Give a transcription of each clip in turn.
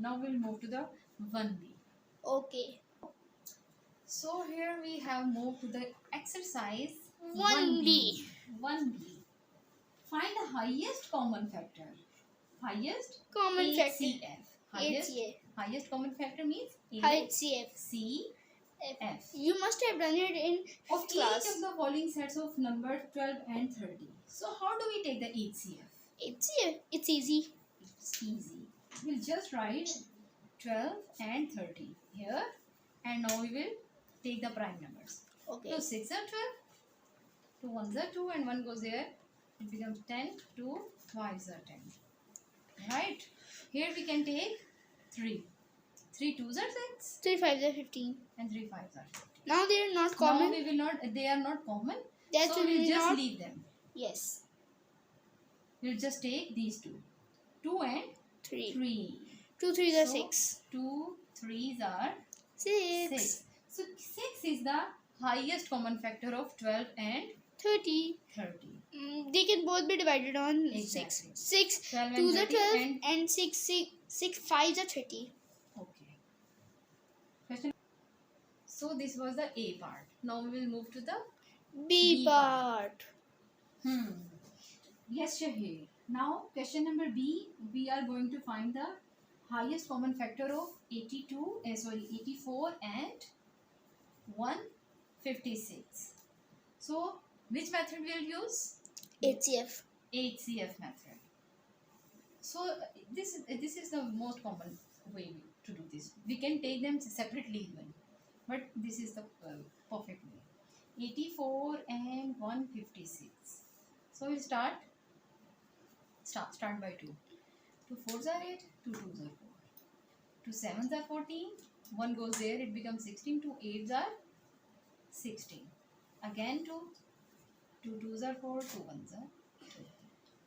Now we'll move to the 1B. Okay. So here we have moved to the exercise 1B. 1B. Find the highest common factor. Highest Common factor. HCF. Highest common factor means HCF. HCF. You must have done it in Of fifth class. each of the following sets of numbers 12 and 30. So how do we take the HCF? HCF. It's easy. It's easy. We'll just write 12 and 30 here, and now we will take the prime numbers. Okay. 2 6 are 12, 2 1s are 2, and 1 goes there. It becomes 10, 2 5s are 10. Right? Here we can take 3. 3 2s are 6, 3 5s are 15. and 3 5s are 15. Now they are not Now common. we will not. They are not common. That's So why we'll we just not. leave them. Yes. We'll just take these two. 2 and 3. 3. 2 3s are So, 6. 2 3s are 6. 6. So 6 is the highest common factor of 12 and 30. 30. They can both be divided on Exactly. 6. 6 12 and 2s are 30 12 and 6 5s are 30. Okay. Question. So this was the A part. Now we will move to the B B part. Yes, Shahir. Now question number B. We are going to find the highest common factor of 84 and 156. So which method we'll use? HCF. HCF method. So this is the most common way to do this. We can take them separately even, but this is the perfect way. 84 and 156. So we'll start by 2. 2 4s are 8, 2 2s are 4. 2 7s are 14. 1 goes there, it becomes 16. 2 8s are 16. Again 2. 2 2s are 4, 2 1s are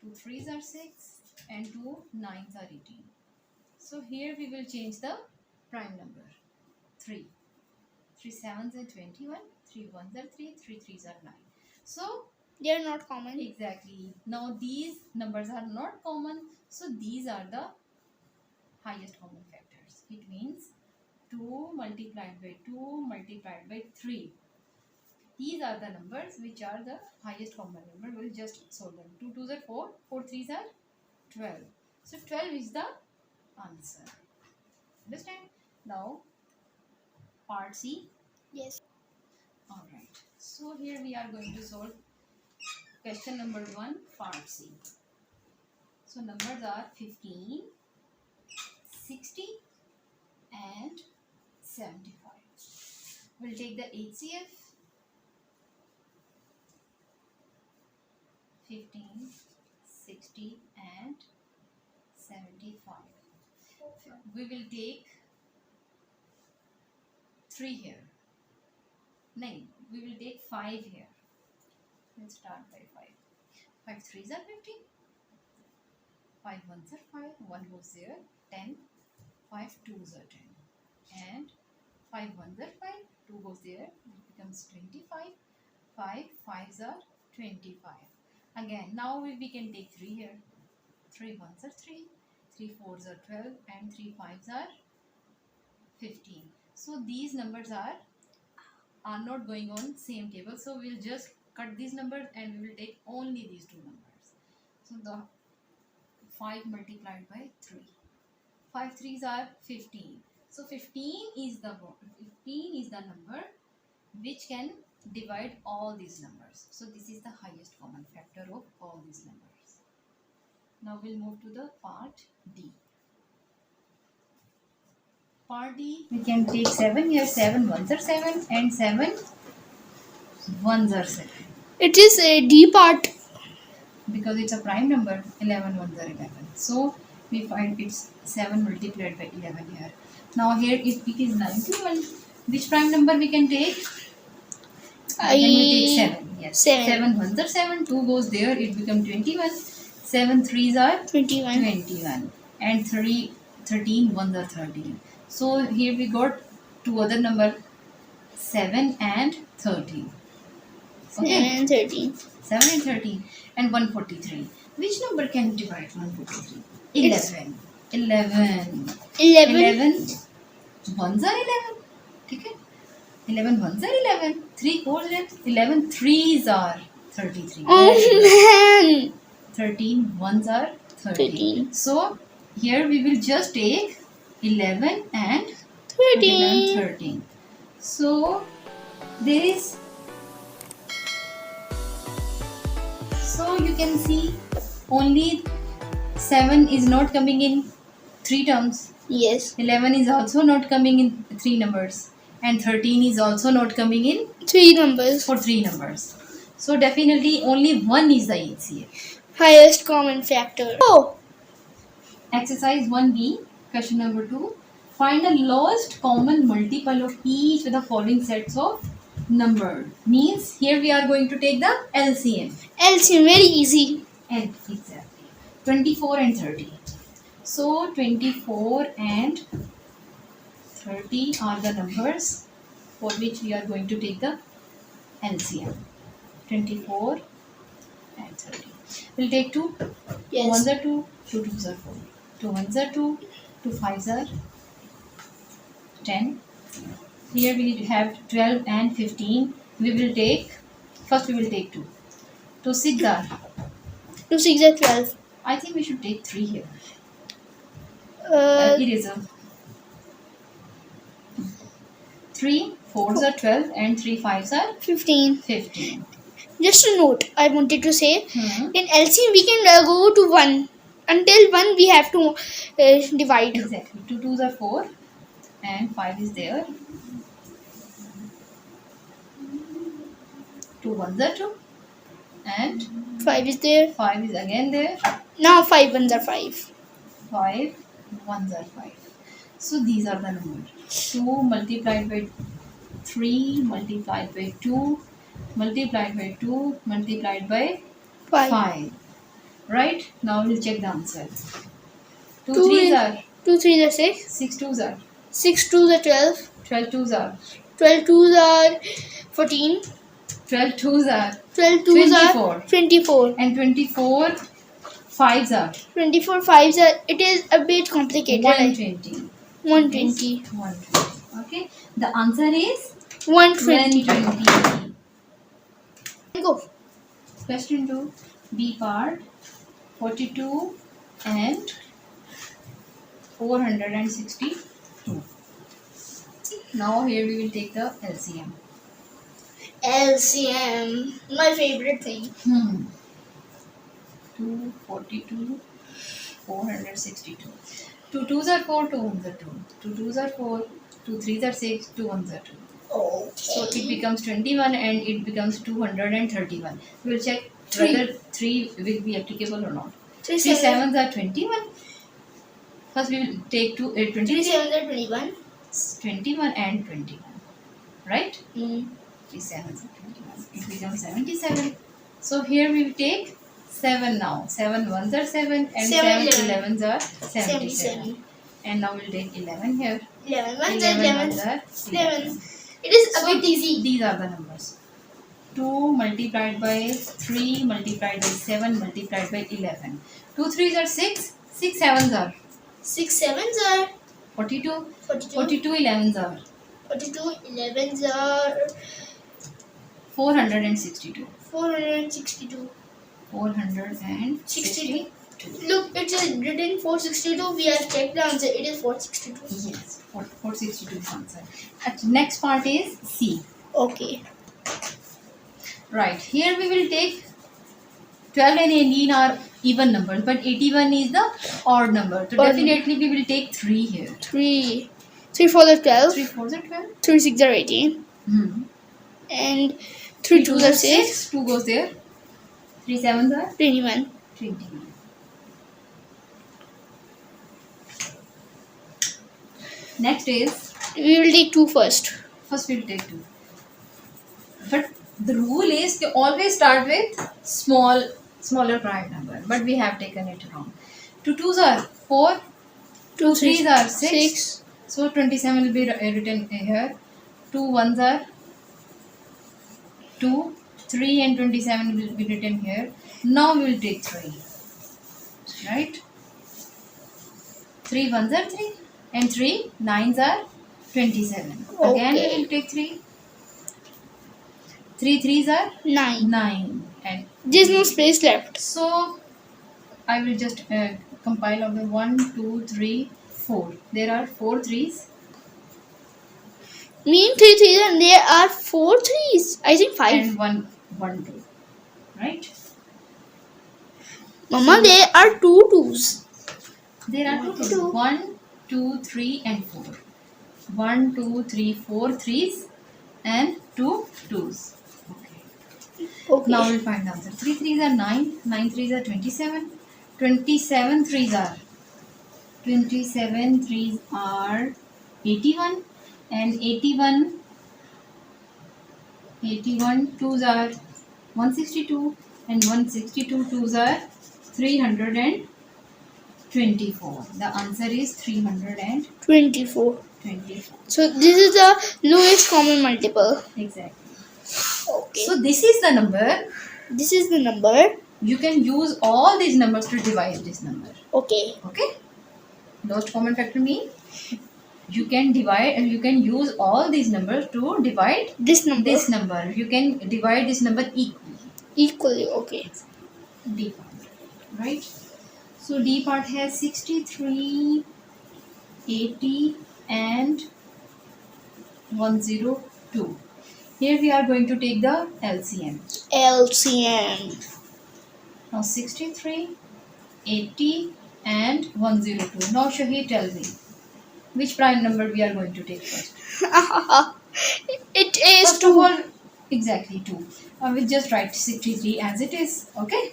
2. 2 3s are 6, and 2 9s are 18. So here we will change the prime number. 3. 3 7s are 21. 3 1s are 3. 3 3s are 9. So They are not common. exactly. Now these numbers are not common. So these are the highest common factors. It means 2 multiplied by 2 multiplied by 3. These are the numbers which are the highest common number. We'll just solve them. 2 2s are 4. 4 3s are 12. So 12 is the answer. Understand? Now part C. Yes. Alright. So here we are going to solve question number 1, part C. So numbers are 15, 60 and 75. We'll take the HCF. 15, 60 and 75. We will take 3 here. No, we will take 5 here. Let's start by 5. 5 3s are 15. 5 1s are 5. 1 goes there. 10. 5 2s are 10. And 5 1s are 5. 2 goes there. It becomes 25. 5 5s are 25. Again, now we can take 3 here. 3 1s are 3. 3 4s are 12. And 3 5s are 15. So these numbers are not going on same table. So we'll just cut these numbers and we will take only these two numbers. So the 5 multiplied by 3. 5 3s are 15. So 15 is the number which can divide all these numbers. So this is the highest common factor of all these numbers. Now we'll move to the part D. Part D, we can take 7 here. 7 1s are 7 and 7 1s are 7. It is a D part. Because it's a prime number. 11 1s are 11. So we find it's 7 multiplied by 11 here. Now here if it is 91, which prime number we can take? Then we take 7. Yes. 7 1s are 7. 2 goes there. It becomes 21. 7 3s are 21. And 13 1s are 13. So here we got two other number, 7 and 13. Okay. 7 and 13. 7 and 13 and 143. Which number can divide 143? 11. 11. 11. 11 ones are 11. ठीक है, 11 ones are 11. 3 fours are 11 threes are 33. Oh man. 13 ones are 30. 13. So here we will just take 11 and put 11 13. 13. So there is, so you can see only 7 is not coming in 3 terms. Yes. 11 is also not coming in 3 numbers, and 13 is also not coming in 3 numbers. for 3 numbers. So definitely only 1 is the HCF. Highest common factor. Oh. Exercise 1B, question number 2. Find the lowest common multiple of each with the following sets of numbers. Means here we are going to take the LCM. LCM, very easy. And exactly. 24 and 30. So 24 and 30 are the numbers for which we are going to take the LCM. 24 and 30. We'll take 2. Yes. 2 ones are 2, 2 twos are 4. 2 ones are 2, 2 fives are 10. Here we have 12 and 15. We will take, first we will take 2. 2 6 are, 2 6 are 12. I think we should take 3 here. Eraser. 3 fours are 12 and 3 fives are 15. 15. Just a note I wanted to say. Hmm. In LCM we can go to 1. Until 1 we have to divide. Exactly. 2 twos are 4 and 5 is there. 2 ones are 2 and 5 is there. 5 is again there. Now 5 ones are 5. 5 ones are 5. So these are the numbers. 2 multiplied by 3 multiplied by 2 multiplied by 2 multiplied by 5. 5. Right? Now we'll check the answer. 2 Two threes is- are, 2 3s are 6. 6 twos are, 6 2s are 12. 12 twos are, 12 2s are 14. 12 twos are, 12 2s 24. are 24. and 24 fives are 24 5s are, it is a bit complicated. 120. 120. 120. Okay. The answer is 120. 120. Go. Question 2, B part, 42 and 462. Now here we will take the LCM. LCM, my favorite thing. 242, 462. 2 twos are 4, 2 ones are 2. 2 twos are 4, 2 threes are 6, 2 ones are 2. So it becomes 21 and it becomes 231. We will check whether 3 will be applicable or not. 3 sevens are 21. First we will take 3 23. 7s are 21. 21 and 21. Right? Mm. 3 sevens are 21. It becomes 77. So here we will take 7 now. 7 ones are 7 and 7 7 elevens are 77. 77. And now we'll take 11 here. 11 ones are 11 11. ones are 11. It is a So bit easy. these are the numbers. 2 multiplied by 3 multiplied by 7 multiplied by 11. 2 threes are 6. 6 sevens are 6 7s are 42. 42. 42 elevens are 42 11s are 462. 462. 462. Look, it is written 462. We have checked the answer. It is 462. Yes, 462 is answer. Next part is C. Okay. Right, here we will take 12 and 18 are even numbers, but 81 is the odd number. So Odd. definitely we will take 3 here. 3 4 are 12. 3 4s are 12. 3 6 are 18. Hmm. And 3 2s are 6. 2 goes there. 3 sevens are 21. 21. Next is, We will take 2 first. first we will take 2. But the rule is to always start with smaller prime number. But we have taken it wrong. 2 twos are 4. 2 threes are 6. 6. So 27 will be written here. 2 ones are 2. 3 and 27 will be written here. Now we will take 3. Right? 3 ones are 3 and 3 nines are 27. Again we Okay. will take 3. 3 threes are 9. 9 and There's no space left. so I will just compile of the 1, 2, 3, 4. There are 4 threes Mean 3 threes and there are 4 threes. I think 5. and 1, 2. Right? Mama, So there are 2 twos. there are 2 twos. 1, 2, 3 and 4. 1, 2, 3, 4 threes and 2 twos. Okay. Okay. Now we'll find the answer. 3 threes are 9. 9 threes are 27. 27 threes are 81 and 81 twos are 162 and 162 twos are 324. The answer is 324. 24. So this is the lowest common multiple. Exactly. Okay. So this is the number. This is the number. You can use all these numbers to divide this number. Okay. Okay. Lowest common factor means you can divide and you can use all these numbers to divide This number. this number. You can divide this number equally. Equally. Okay. D part, right? So D part has 63, 80 and 102. Here we are going to take the LCM. LCM. Now 63, 80 and 102. Now Shahid, tell me which prime number we are going to take first. It is First of all, exactly 2. I will just write 63 as it is. Okay.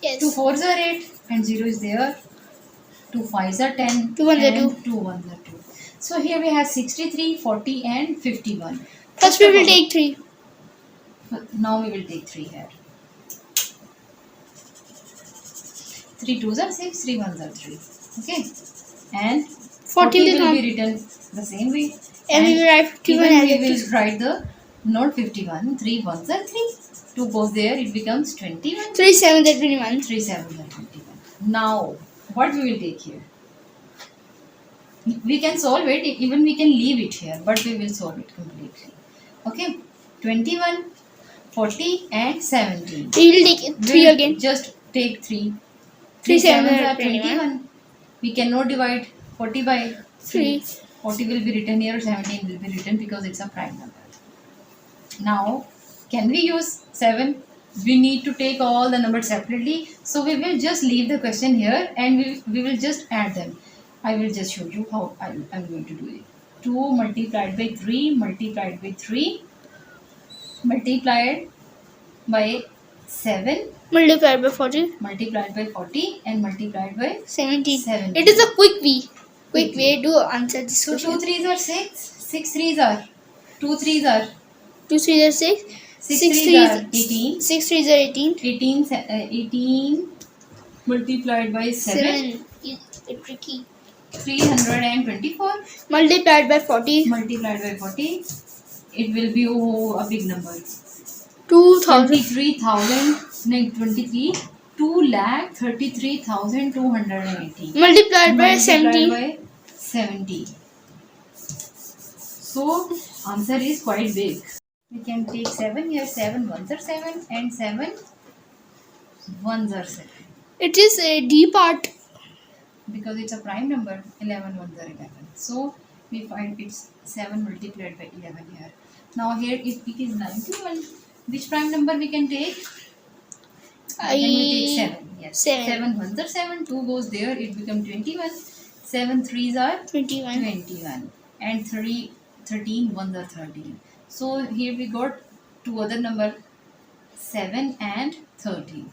yes. 2 fours are 8 and 0 is there. 2 fives are 10. 2 ones are and 2. 2 ones are 2. So here we have 63, 40 and 51. First we of will all- take 3. Now we will take 3 here. 3 twos are 6, 3 ones are 3. Okay. And 40 14 will will be written the same way. And we will write 51 even as we it will is. write the not 51. 3 ones are 3. 2 goes there, it becomes 21. 3 7 is 21. 3 sevens are 21. Now, what we will take here? We can solve it, even we can leave it here, but we will solve it completely. Okay, 21, 40 and 17. We will take 3 We'll again. just take 3. 3 sevens sevens are are 21. We cannot divide 40 by 3. 40 will be written here, 17 will be written because it's a prime number. Now, can we use 7? We need to take all the numbers separately. So we will just leave the question here and we will just add them. I will just show you how I'm going to do it. 2 multiplied by 3 multiplied by 3 multiplied by 7 Multiplied by 40. multiplied by 40 and multiplied by 17. 17. It is a quick way. Quick Quick way to answer this So 2 question. threes are 6, 6 threes are 2 threes are 2 3s are 6. 6 6 threes are 3s 18. 6 3s are 18. 18 multiplied by 7 7 is tricky. 324 Multiplied by 40. multiplied by 40 it will be a big number 2000. 23 2,33,280 Multiplied by multiplied 70. by 70. So answer is quite big. We can take 7 here. 7 ones are 7 and 7 ones are 7. It is a D part. Because it's a prime number. 11 ones are 11. So we find it's 7 multiplied by 11 here. Now here if it is 91, which prime number we can take? Then we take 7. Yes. 7. 7 ones are 7. 2 goes there. It becomes 21. 7 threes are 21. 21. And 13 ones are 13. So here we got two other number 7 and 13.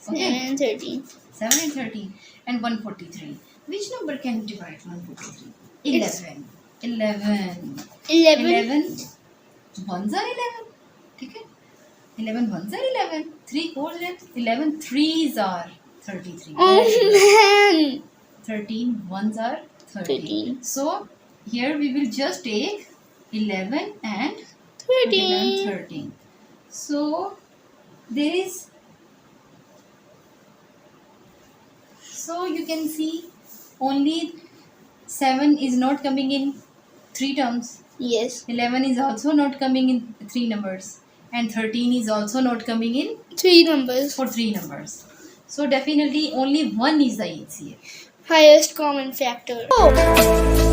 Okay. 7 13. 7 and 13 and 143. Which number can divide 143? It's 11. 11. 11 ones are 11. ठीक है? 11 ones are 11. 3 fours are 11 threes are 33. Oh man. 13 ones are 13. 13. So here we will just take 11 and 13. 13. So there is. So you can see only 7 is not coming in 3 terms. Yes. 11 is also not coming in 3 numbers. And 13 is also not coming in 3 numbers. for 3 numbers. So definitely only 1 is the HCF. Highest common factor. Oh.